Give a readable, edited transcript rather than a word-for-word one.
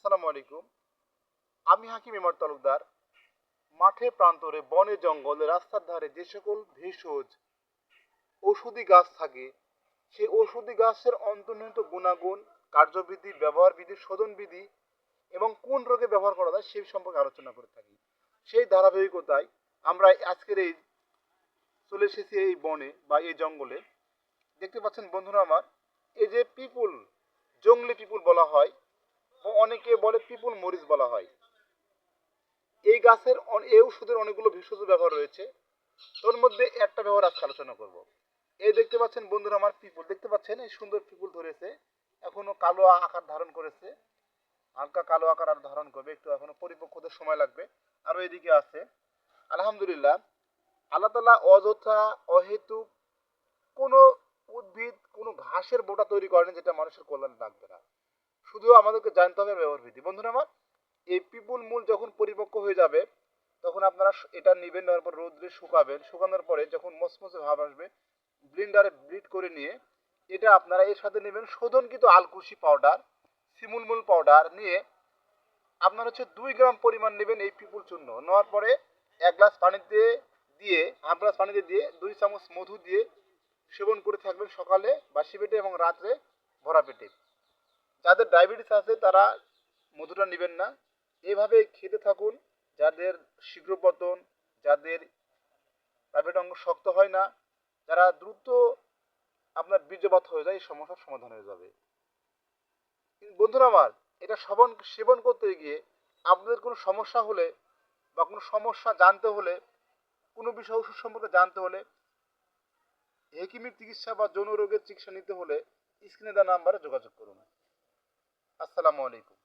আসসালামু আলাইকুম। আমি হাকিম ইমার তালুকদার। মাঠে প্রান্তরে বনে জঙ্গলে রাস্তার ধারে যে সকল ভেষজ ঔষধি গাছ থাকে সেই ঔষধি গাছের অন্তর্নিহিত গুণাগুণ, কার্যবিধি, ব্যবহারবিধি, শোধনবিধি এবং কোন রোগে ব্যবহার করা যায় সেই সম্পর্কে আলোচনা করে থাকি। সেই ধারাবাহিকতায় আমরা আজকের এই চলে এসেছি এই বনে বা এই জঙ্গলে। দেখতে পাচ্ছেন বন্ধুরা আমার, এই যে পিপুল, জংলি পিপুল বলা হয়, ও অনেকে বলে পিপুল মরিচ বলা হয়। এই গাছের এই ওষুধের অনেকগুলো ভেষজ ব্যবহার রয়েছে। তোর মধ্যে একটা ব্যবহার আজকে আলোচনা করব। এই দেখতে পাচ্ছেন বন্ধুরা আমার, পিপুল দেখতে পাচ্ছেন, এই সুন্দর পিপুল ধরেছে, এখনো কালো আকার ধারণ করেছে, হালকা কালো আকার আর ধারণ করবে, একটু এখনো পরিপক্ক হতে সময় লাগবে। আরো এদিকে আছে। আলহামদুলিল্লাহ, আল্লাহ তাআলা অযথা অহেতুক কোনো উদ্ভিদ, কোনো ঘাসের বোটা তৈরি করেন যেটা মানুষের কল্যাণে লাগবে না। শুধু আমাদেরকে জানতে হবে ব্যবহার বিধি। বন্ধুরা আমার, এই পিপুল মূল যখন পরিপক্ক হয়ে যাবে তখন আপনারা এটা নেবেন, নেওয়ার পর রোদ্রে শুকাবেন। শুকানোর পরে যখন মচমচে ভাব আসবে, ব্লেন্ডারে ব্লিড করে নিয়ে এটা আপনারা এর সাথে নেবেন শোধনকৃত আলকুশি পাউডার, শিমুলমূল পাউডার নিয়ে আপনার 2 গ্রাম পরিমাণ নেবেন এই পিপুল চূর্ণ। নেওয়ার পরে 1 গ্লাস পানিতে দিয়ে, হাফ গ্লাস পানিতে দিয়ে 2 চামচ মধু দিয়ে সেবন করে থাকবেন সকালে বাসি পেটে এবং রাত্রে ভরা পেটে। যাদের ডায়াবেটিস আছে তারা মধুটা নেবেন না। এভাবে খেতে থাকুন। যাদের শীঘ্র পতন, যাদের প্রাইভেট অঙ্গ শক্ত হয় না, যারা দ্রুত আপনার বীর্যপাত হয়ে যায়, এই সমস্যার সমাধান হয়ে যাবে। বন্ধুরা আমার, এটা সেবন করতে গিয়ে আপনাদের কোনো সমস্যা হলে বা কোনো সমস্যা জানতে হলে, কোনো বিষয় ওষুধ সম্পর্কে জানতে হলে, হেকিমের চিকিৎসা বা যৌন রোগের চিকিৎসা নিতে হলে স্ক্রিনে দেওয়া নাম্বারে যোগাযোগ করুন। আসসালামু আলাইকুম।